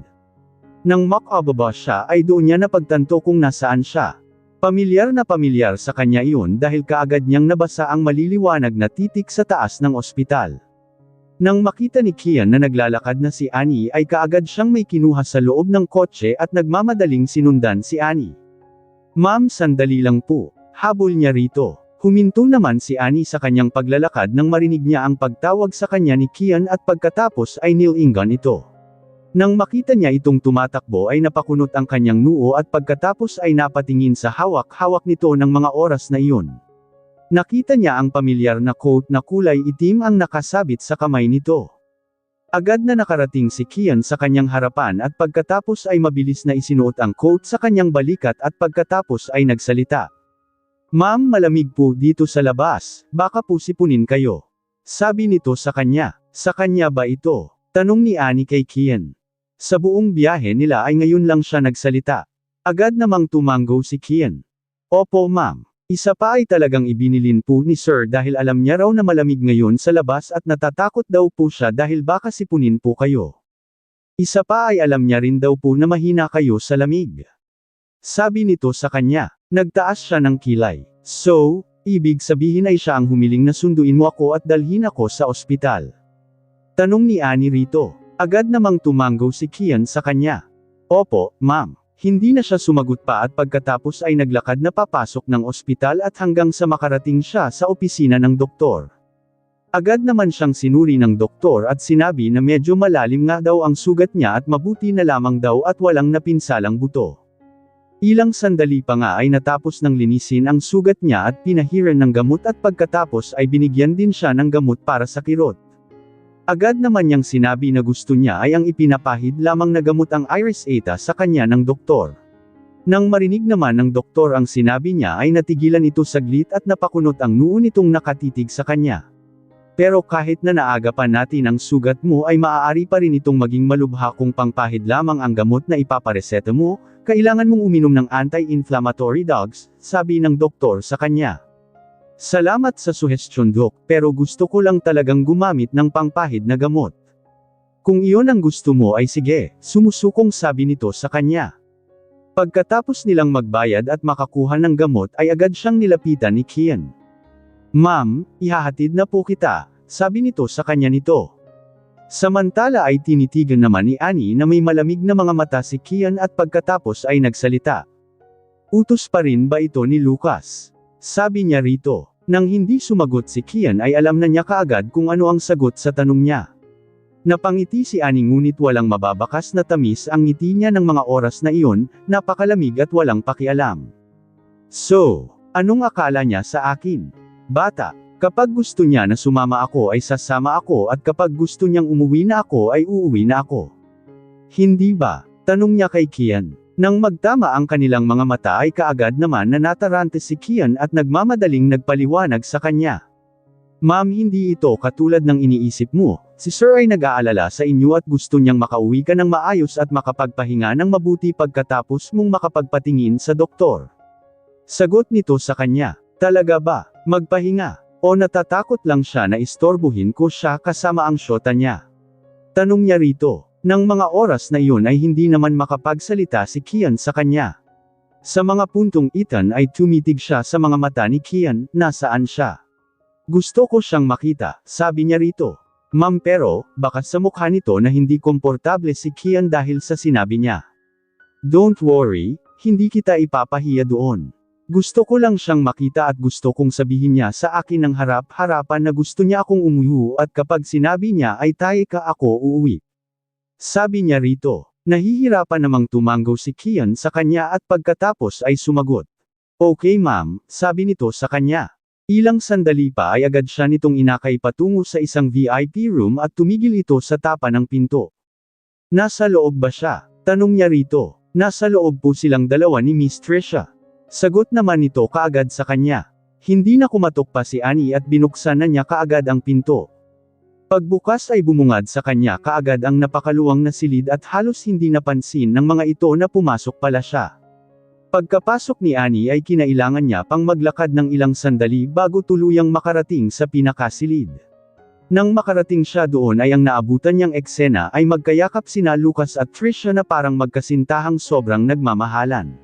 Nang makababa siya ay doon niya napagtanto kung nasaan siya. Pamilyar na pamilyar sa kanya iyon dahil kaagad niyang nabasa ang maliliwanag na titik sa taas ng ospital. Nang makita ni Kian na naglalakad na si Annie ay kaagad siyang may kinuha sa loob ng kotse at nagmamadaling sinundan si Annie. Ma'am, sandali lang po, habol niya rito. Huminto naman si Annie sa kanyang paglalakad nang marinig niya ang pagtawag sa kanya ni Kian at pagkatapos ay nilingan ito. Nang makita niya itong tumatakbo ay napakunot ang kanyang noo at pagkatapos ay napatingin sa hawak-hawak nito ng mga oras na iyon. Nakita niya ang pamilyar na coat na kulay itim ang nakasabit sa kamay nito. Agad na nakarating si Kian sa kanyang harapan at pagkatapos ay mabilis na isinuot ang coat sa kanyang balikat at pagkatapos ay nagsalita. Ma'am, malamig po dito sa labas, baka po sipunin kayo. Sabi nito sa kanya. Sa kanya ba ito? Tanong ni Annie kay Kian. Sa buong biyahe nila ay ngayon lang siya nagsalita. Agad namang tumanggo si Kian. Opo ma'am. Isa pa ay talagang ibinilin po ni Sir dahil alam niya raw na malamig ngayon sa labas at natatakot daw po siya dahil baka sipunin po kayo. Isa pa ay alam niya rin daw po na mahina kayo sa lamig. Sabi nito sa kanya. Nagtaas siya ng kilay. So, ibig sabihin ay siya ang humiling na sunduin mo ako at dalhin ako sa ospital. Tanong ni Annie rito. Agad namang tumanggo si Kian sa kanya. Opo, ma'am. Hindi na siya sumagot pa at pagkatapos ay naglakad na papasok ng ospital at hanggang sa makarating siya sa opisina ng doktor. Agad naman siyang sinuri ng doktor at sinabi na medyo malalim nga daw ang sugat niya at mabuti na lamang daw at walang napinsalang buto. Ilang sandali pa nga ay natapos ng linisin ang sugat niya at pinahiran ng gamot at pagkatapos ay binigyan din siya ng gamot para sa kirot. Agad naman niyang sinabi na gusto niya ay ang ipinapahid lamang na gamot ang Iris Eta sa kanya ng doktor. Nang marinig naman ng doktor ang sinabi niya ay natigilan ito saglit at napakunot ang noo nitong nakatitig sa kanya. Pero kahit na naagapan natin ang sugat mo ay maaari pa rin itong maging malubha kung pangpahid lamang ang gamot na ipapareseta mo, Kailangan mong uminom ng anti-inflammatory drugs, sabi ng doktor sa kanya. Salamat sa suhestyon Dok, pero gusto ko lang talagang gumamit ng pangpahid na gamot. Kung iyon ang gusto mo ay sige, sumusukong sabi nito sa kanya. Pagkatapos nilang magbayad at makakuha ng gamot ay agad siyang nilapitan ni Kian. Ma'am, ihahatid na po kita, sabi nito sa kanya nito. Samantala ay tinitigan naman ni Annie na may malamig na mga mata si Kian at pagkatapos ay nagsalita. Utos pa rin ba ito ni Lucas? Sabi niya rito. Nang hindi sumagot si Kian ay alam na niya kaagad kung ano ang sagot sa tanong niya. Napangiti si Annie ngunit walang mababakas na tamis ang ngiti niya ng mga oras na iyon, napakalamig at walang pakialam. So, anong akala niya sa akin? Bata, kapag gusto niya na sumama ako ay sasama ako at kapag gusto niyang umuwi na ako ay uuwi na ako. Hindi ba? Tanong niya kay Kian. Nang magtama ang kanilang mga mata ay kaagad naman na natarante si Kian at nagmamadaling nagpaliwanag sa kanya. Ma'am, hindi ito katulad ng iniisip mo, si Sir ay nag-aalala sa inyo at gusto niyang makauwi ka ng maayos at makapagpahinga ng mabuti pagkatapos mong makapagpatingin sa doktor. Sagot nito sa kanya, talaga ba, magpahinga, o natatakot lang siya na istorbohin ko siya kasama ang syota niya? Tanong niya rito. Nang mga oras na iyon ay hindi naman makapagsalita si Kian sa kanya. Sa mga puntong itan ay tumitig siya sa mga mata ni Kian, nasaan siya? Gusto ko siyang makita, sabi niya rito. Ma'am, pero, baka sa mukha nito na hindi komportable si Kian dahil sa sinabi niya. Don't worry, hindi kita ipapahiya doon. Gusto ko lang siyang makita at gusto kong sabihin niya sa akin ng harap-harapan na gusto niya akong umuwi at kapag sinabi niya ay tayo ka ako uuwi. Sabi niya rito, nahihirapan namang tumanggo si Kian sa kanya at pagkatapos ay sumagot. Okay ma'am, sabi nito sa kanya. Ilang sandali pa ay agad siya nitong inakay patungo sa isang VIP room at tumigil ito sa tapa ng pinto. Nasa loob ba siya? Tanong niya rito. Nasa loob po silang dalawa ni Miss Trisha. Sagot naman nito kaagad sa kanya. Hindi na kumatok pa si Annie at binuksan na niya kaagad ang pinto. Pagbukas ay bumungad sa kanya kaagad ang napakaluwang na silid at halos hindi napansin ng mga ito na pumasok pala siya. Pagkapasok ni Annie ay kinailangan niya pang maglakad ng ilang sandali bago tuluyang makarating sa pinakasilid. Nang makarating siya doon ay ang naabutan niyang eksena ay magkayakap sina Lucas at Trisha na parang magkasintahang sobrang nagmamahalan.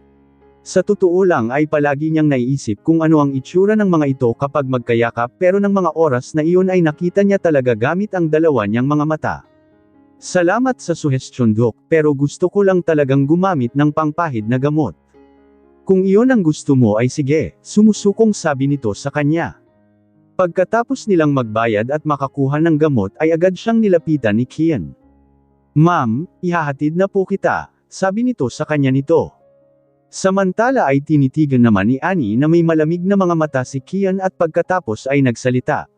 Sa totoo lang ay palagi niyang naiisip kung ano ang itsura ng mga ito kapag magkayakap pero ng mga oras na iyon ay nakita niya talaga gamit ang dalawa niyang mga mata. Salamat sa suhestyon Dok, pero gusto ko lang talagang gumamit ng pangpahid na gamot. Kung iyon ang gusto mo ay sige, sumusukong sabi nito sa kanya. Pagkatapos nilang magbayad at makakuha ng gamot ay agad siyang nilapitan ni Kian. Ma'am, ihahatid na po kita, sabi nito sa kanya nito. Samantala ay tinitigan naman ni Annie na may malamig na mga mata si Kian at pagkatapos ay nagsalita.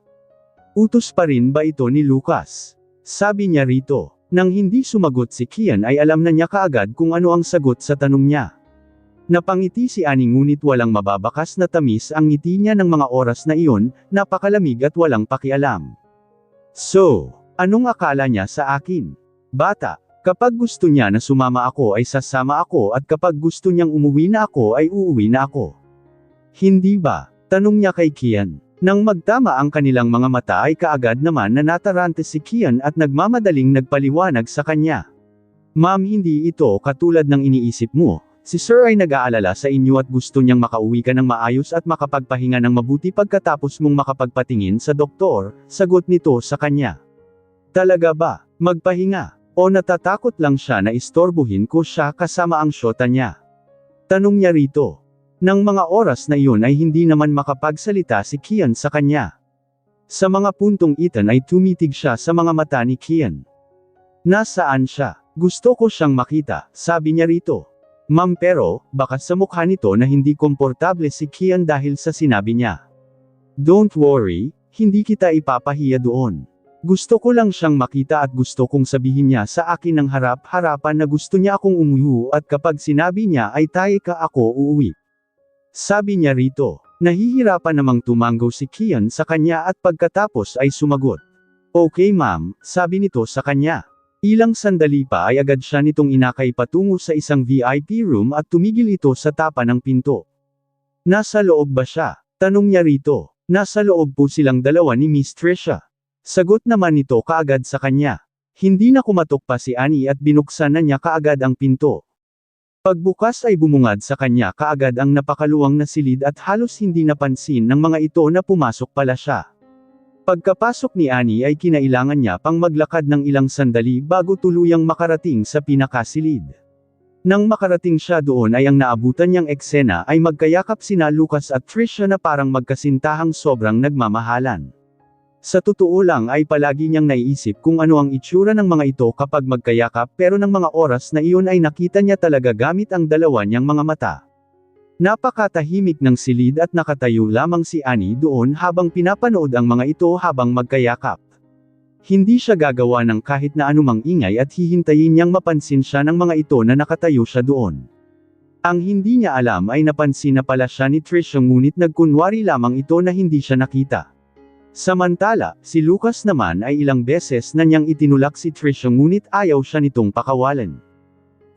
Utos pa rin ba ito ni Lucas? Sabi niya rito. Nang hindi sumagot si Kian ay alam na niya kaagad kung ano ang sagot sa tanong niya. Napangiti si Annie ngunit walang mababakas na tamis ang ngiti niya ng mga oras na iyon, napakalamig at walang pakialam. So, anong akala niya sa akin? Bata. Kapag gusto niya na sumama ako ay sasama ako at kapag gusto niyang umuwi na ako ay uuwi na ako. Hindi ba? Tanong niya kay Kian. Nang magtama ang kanilang mga mata ay kaagad naman na natarante si Kian at nagmamadaling nagpaliwanag sa kanya. Ma'am, hindi ito katulad ng iniisip mo. Si Sir ay nag-aalala sa inyo at gusto niyang makauwi ka ng maayos at makapagpahinga ng mabuti pagkatapos mong makapagpatingin sa doktor, sagot nito sa kanya. Talaga ba? Magpahinga? O natatakot lang siya na istorbohin ko siya kasama ang syota niya? Tanong niya rito. Nang mga oras na iyon ay hindi naman makapagsalita si Kian sa kanya. Sa mga puntong itan ay tumitig siya sa mga mata ni Kian. Nasaan siya? Gusto ko siyang makita, sabi niya rito. Ma'am, pero, baka sa mukha nito na hindi komportable si Kian dahil sa sinabi niya. Don't worry, hindi kita ipapahiya doon. Gusto ko lang siyang makita at gusto kong sabihin niya sa akin ng harap-harapan na gusto niya akong umuwi at kapag sinabi niya ay tayo ka ako uuwi. Sabi niya rito. Nahihirapan namang tumanggo si Kian sa kanya at pagkatapos ay sumagot. Okay ma'am, sabi nito sa kanya. Ilang sandali pa ay agad siya nitong inakay patungo sa isang VIP room at tumigil ito sa tapa ng pinto. Nasa loob ba siya? Tanong niya rito. Nasa loob po silang dalawa ni Miss Trisha. Sagot naman nito kaagad sa kanya. Hindi na kumatok pa si Annie at binuksan na niya kaagad ang pinto. Pagbukas ay bumungad sa kanya kaagad ang napakaluwang na silid at halos hindi napansin ng mga ito na pumasok pala siya. Pagkapasok ni Annie ay kinailangan niya pang maglakad ng ilang sandali bago tuluyang makarating sa pinakasilid. Nang makarating siya doon ay ang naabutan niyang eksena ay magkayakap sina Lucas at Trisha na parang magkasintahang sobrang nagmamahalan. Sa totoo lang ay palagi niyang naiisip kung ano ang itsura ng mga ito kapag magkayakap pero ng mga oras na iyon ay nakita niya talaga gamit ang dalawa niyang mga mata. Napakatahimik ng silid at nakatayo lamang si Annie doon habang pinapanood ang mga ito habang magkayakap. Hindi siya gagawa ng kahit na anumang ingay at hihintayin niyang mapansin siya ng mga ito na nakatayo siya doon. Ang hindi niya alam ay napansin na pala siya ni Trisha ngunit nagkunwari lamang ito na hindi siya nakita. Samantala, si Lucas naman ay ilang beses na niyang itinulak si Trisha ngunit ayaw siya nitong pakawalan.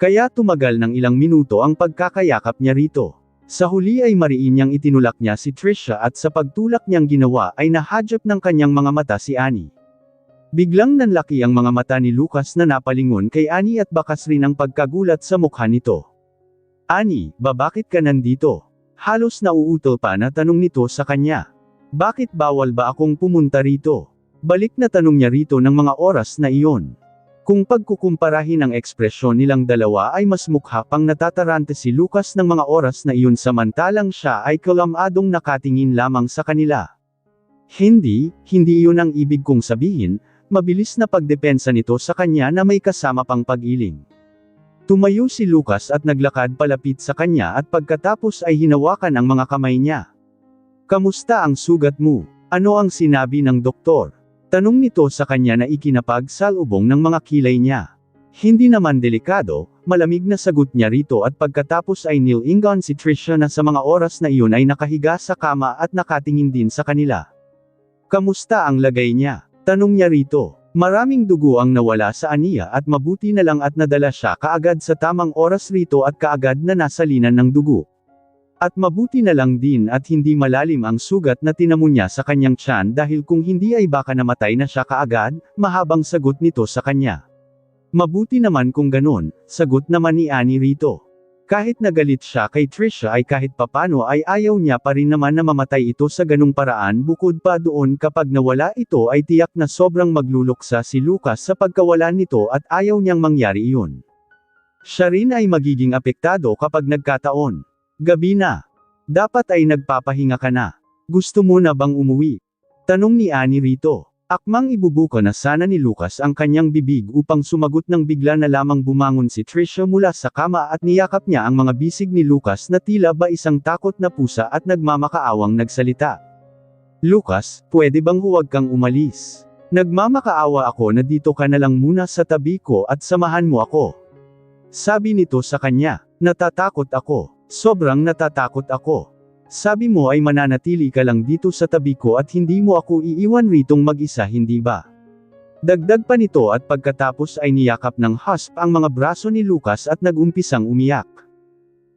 Kaya tumagal ng ilang minuto ang pagkakayakap niya rito. Sa huli ay mariin niyang itinulak niya si Trisha at sa pagtulak niyang ginawa ay nahadyap ng kanyang mga mata si Annie. Biglang nanlaki ang mga mata ni Lucas na napalingon kay Annie at bakas rin ang pagkagulat sa mukha nito. Annie, bakit ka nandito? Halos nauutol pa na tanong nito sa kanya. Bakit bawal ba akong pumunta rito? Balik na tanong niya rito ng mga oras na iyon. Kung pagkukumparahin ang ekspresyon nilang dalawa ay mas mukha pang natatarante si Lucas ng mga oras na iyon samantalang siya ay kalamadong nakatingin lamang sa kanila. Hindi iyon ang ibig kong sabihin. Mabilis na pagdepensa nito sa kanya na may kasama pang pag-iling. Tumayo si Lucas at naglakad palapit sa kanya at pagkatapos ay hinawakan ang mga kamay niya. Kamusta ang sugat mo? Ano ang sinabi ng doktor? Tanong nito sa kanya na ikinapag sa lubong ng mga kilay niya. Hindi naman delikado, malamig na sagot niya rito at pagkatapos ay nilingon si Trisha na sa mga oras na iyon ay nakahiga sa kama at nakatingin din sa kanila. Kamusta ang lagay niya? Tanong niya rito. Maraming dugo ang nawala sa aniya at mabuti na lang at nadala siya kaagad sa tamang oras rito at kaagad na nasalinan ng dugo. At mabuti na lang din at hindi malalim ang sugat na tinamo niya sa kanyang tiyan dahil kung hindi ay baka namatay na siya kaagad, mahabang sagot nito sa kanya. Mabuti naman kung ganon, sagot naman ni Annie rito. Kahit nagalit siya kay Trisha ay kahit papano ay ayaw niya pa rin naman na mamatay ito sa ganung paraan bukod pa doon kapag nawala ito ay tiyak na sobrang magluluksa si Lucas sa pagkawalan nito at ayaw niyang mangyari iyon. Siya rin ay magiging apektado kapag nagkataon. Gabi na. Dapat ay nagpapahinga ka na. Gusto mo na bang umuwi? Tanong ni Annie rito. Akmang ibubuka na sana ni Lucas ang kanyang bibig upang sumagot nang bigla na lamang bumangon si Trisha mula sa kama at niyakap niya ang mga bisig ni Lucas na tila ba isang takot na pusa at nagmamakaawang nagsalita. Lucas, pwede bang huwag kang umalis? Nagmamakaawa ako na dito ka na lang muna sa tabi ko at samahan mo ako. Sabi nito sa kanya, natatakot ako. Sobrang natatakot ako. Sabi mo ay mananatili ka lang dito sa tabi ko at hindi mo ako iiwan ritong mag-isa hindi ba? Dagdag pa nito at pagkatapos ay niyakap ng husp ang mga braso ni Lucas at nagumpisang umiyak.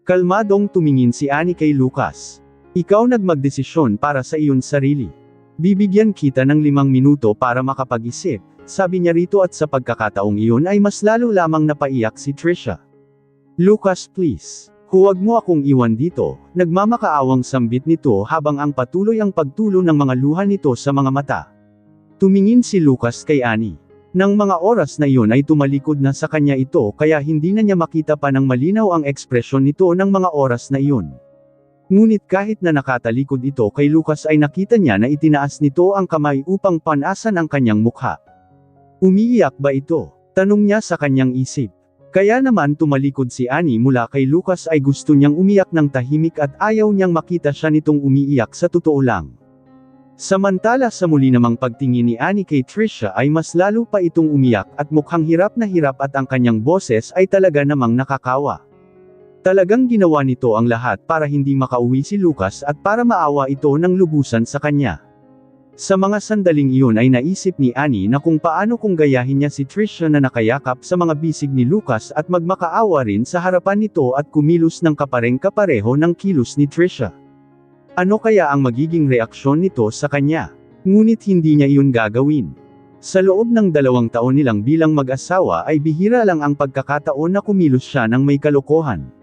Kalmadong tumingin si Annie kay Lucas. Ikaw nagmagdesisyon para sa iyon sarili. Bibigyan kita ng 5 minuto para makapag-isip, sabi niya rito at sa pagkakataong iyon ay mas lalo lamang napaiyak si Trisha. Lucas please. Huwag mo akong iwan dito, nagmamakaawang sambit nito habang ang patuloy ang pagtulo ng mga luha nito sa mga mata. Tumingin si Lucas kay Annie. Nang mga oras na iyon ay tumalikod na sa kanya ito kaya hindi na niya makita pa ng malinaw ang ekspresyon nito ng mga oras na iyon. Ngunit kahit na nakatalikod ito kay Lucas ay nakita niya na itinaas nito ang kamay upang panasan ang kanyang mukha. Umiiyak ba ito? Tanong niya sa kanyang isip. Kaya naman tumalikod si Annie mula kay Lucas ay gusto niyang umiyak ng tahimik at ayaw niyang makita siya nitong umiiyak sa totoo lang. Samantala sa muli namang pagtingin ni Annie kay Trisha ay mas lalo pa itong umiyak at mukhang hirap na hirap at ang kanyang boses ay talaga namang nakakawa. Talagang ginawa nito ang lahat para hindi makauwi si Lucas at para maawa ito ng lubusan sa kanya. Sa mga sandaling iyon ay naisip ni Annie na kung paano kung gayahin niya si Trisha na nakayakap sa mga bisig ni Lucas at magmakaawa rin sa harapan nito at kumilos ng kapareng-kapareho ng kilos ni Trisha. Ano kaya ang magiging reaksyon nito sa kanya? Ngunit hindi niya iyon gagawin. Sa loob ng 2 taon nilang bilang mag-asawa ay bihira lang ang pagkakataon na kumilos siya ng may kalokohan.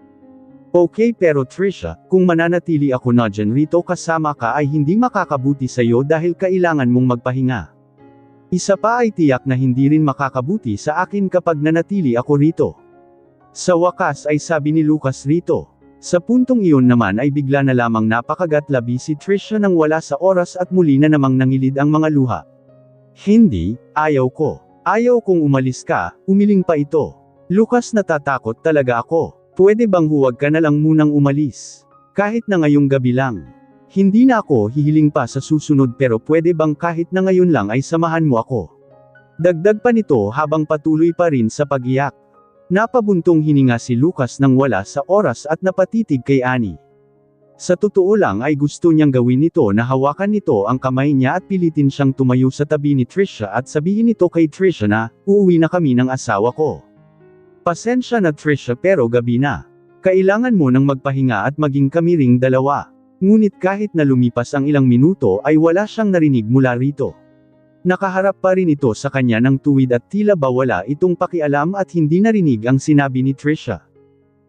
Okay, pero Trisha, kung mananatili ako na dyan rito kasama ka ay hindi makakabuti sa'yo dahil kailangan mong magpahinga. Isa pa ay tiyak na hindi rin makakabuti sa akin kapag nanatili ako rito. Sa wakas ay sabi ni Lucas rito. Sa puntong iyon naman ay bigla na lamang napakagat-labi si Trisha nang wala sa oras at muli na namang nangilid ang mga luha. Hindi, ayaw ko. Ayaw kong umalis ka, umiling pa ito. Lucas, natatakot talaga ako. Pwede bang huwag ka na lang munang umalis? Kahit na ngayong gabi lang. Hindi na ako hihiling pa sa susunod pero pwede bang kahit na ngayon lang ay samahan mo ako? Dagdag pa nito habang patuloy pa rin sa pag-iyak. Napabuntong hininga si Lucas nang wala sa oras at napatitig kay Annie. Sa totoo lang ay gusto niyang gawin nito na hawakan nito ang kamay niya at pilitin siyang tumayo sa tabi ni Trisha at sabihin nito kay Trisha na, uuwi na kami ng asawa ko. Pasensya na Trisha pero gabi na. Kailangan mo nang magpahinga at maging kami ring dalawa. Ngunit kahit na lumipas ang ilang minuto ay wala siyang narinig mula rito. Nakaharap pa rin ito sa kanya ng tuwid at tila ba wala itong pakialam at hindi narinig ang sinabi ni Trisha.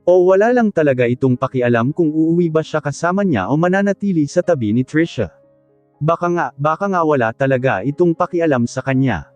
O wala lang talaga itong pakialam kung uuwi ba siya kasama niya o mananatili sa tabi ni Trisha. Baka nga wala talaga itong pakialam sa kanya.